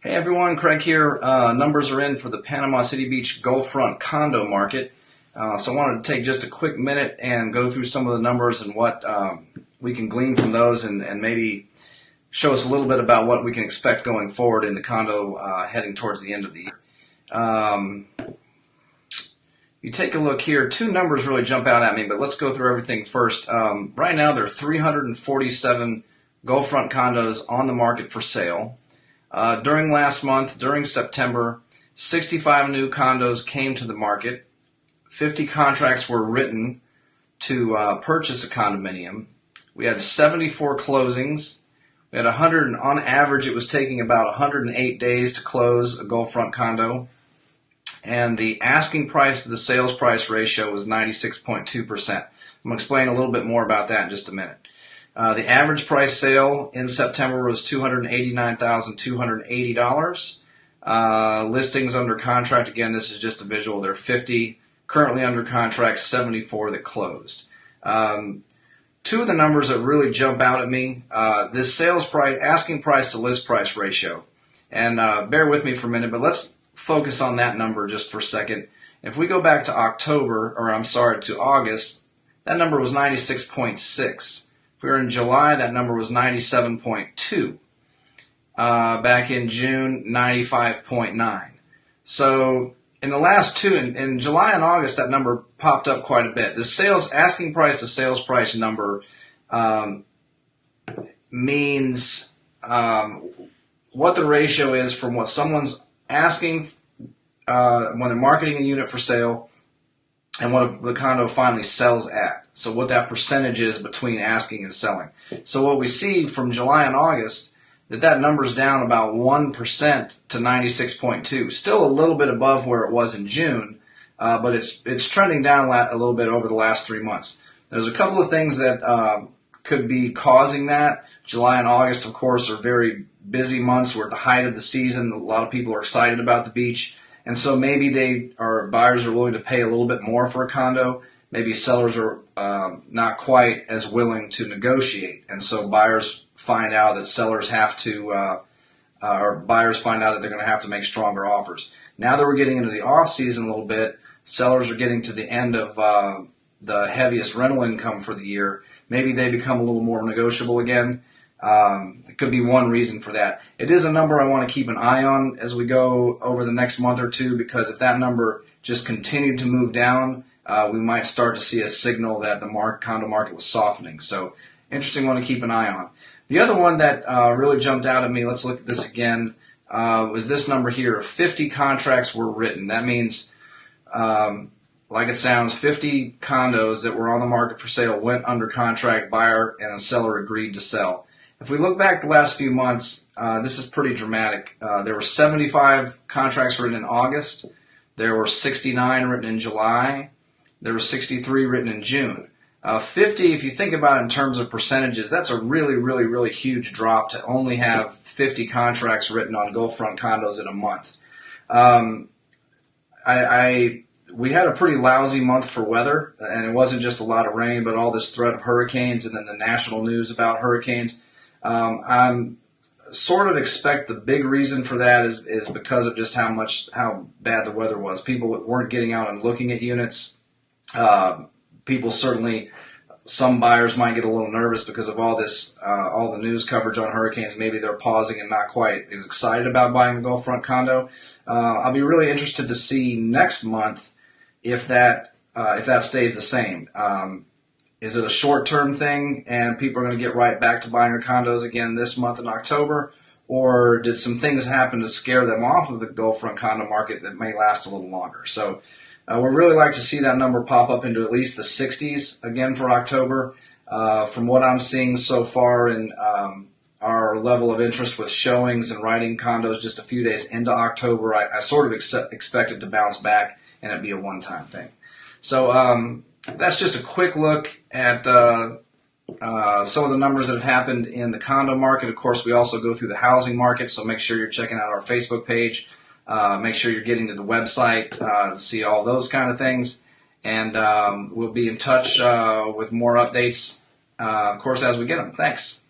Hey everyone, Craig here. Numbers are in for the Panama City Beach Gulfront condo market. So I wanted to take just a quick minute and go through some of the numbers and what we can glean from those and maybe show us a little bit about what we can expect going forward in the condo heading towards the end of the year. You take a look here, two numbers really jump out at me, but let's go through everything first. Right now there are 347 Gulfront condos on the market for sale. During last month, during September, 65 new condos came to the market. 50 contracts were written to purchase a condominium. We had 74 closings. We had 100, on average, it was taking about 108 days to close a Gulfront condo. And the asking price to the sales price ratio was 96.2%. I'm going to explain a little bit more about that in just a minute. The average price sale in September was $289,280. Listings under contract, again, this is just a visual. There are 50 currently under contract, 74 that closed. Two of the numbers that really jump out at me, this sales price, asking price to list price ratio. And bear with me for a minute, but let's focus on that number just for a second. If we go back to to August, that number was 96.6. If we were in July, that number was 97.2. Back in June, 95.9. So in the last two, in July and August, that number popped up quite a bit. The sales asking price to sales price number means what the ratio is from what someone's asking when they're marketing a unit for sale and what the condo finally sells at. So what that percentage is between asking and selling. So what we see from July and August, that number's down about 1% to 96.2. Still a little bit above where it was in June, but it's trending down a little bit over the last 3 months. There's a couple of things that could be causing that. July and August, of course, are very busy months. We're at the height of the season. A lot of people are excited about the beach. And so maybe buyers are willing to pay a little bit more for a condo. Maybe sellers are not quite as willing to negotiate. And so buyers find out that sellers have to, or buyers find out that they're going to have to make stronger offers. Now that we're getting into the off season a little bit, sellers are getting to the end of the heaviest rental income for the year. Maybe they become a little more negotiable again. It could be one reason for that. It is a number I want to keep an eye on as we go over the next month or two, because if that number just continued to move down, we might start to see a signal that the condo market was softening. So interesting one to keep an eye on. The other one that really jumped out at me, let's look at this again, was this number here. 50 contracts were written. That means, like it sounds, 50 condos that were on the market for sale went under contract, buyer and a seller agreed to sell. If we look back the last few months, this is pretty dramatic. There were 75 contracts written in August. There were 69 written in July. There were 63 written in June. 50, if you think about it in terms of percentages, that's a really, really, really huge drop to only have 50 contracts written on Gulfront condos in a month. We had a pretty lousy month for weather, and it wasn't just a lot of rain, but all this threat of hurricanes and then the national news about hurricanes. I'm sort of expect the big reason for that is because of just how bad the weather was. People weren't getting out and looking at units. People certainly, some buyers might get a little nervous because of all the news coverage on hurricanes. Maybe they're pausing and not quite as excited about buying a Gulfront condo. I'll be really interested to see next month if that stays the same. Is it a short-term thing and people are going to get right back to buying their condos again this month in October? Or did some things happen to scare them off of the Gulfront condo market that may last a little longer? So we'd really like to see that number pop up into at least the 60s again for October. From what I'm seeing so far in our level of interest with showings and writing condos just a few days into October, I sort of expect it to bounce back and it be a one-time thing. So that's just a quick look at some of the numbers that have happened in the condo market. Of course, we also go through the housing market, so make sure you're checking out our Facebook page. Make sure you're getting to the website to see all those kind of things. And we'll be in touch with more updates, of course, as we get them. Thanks.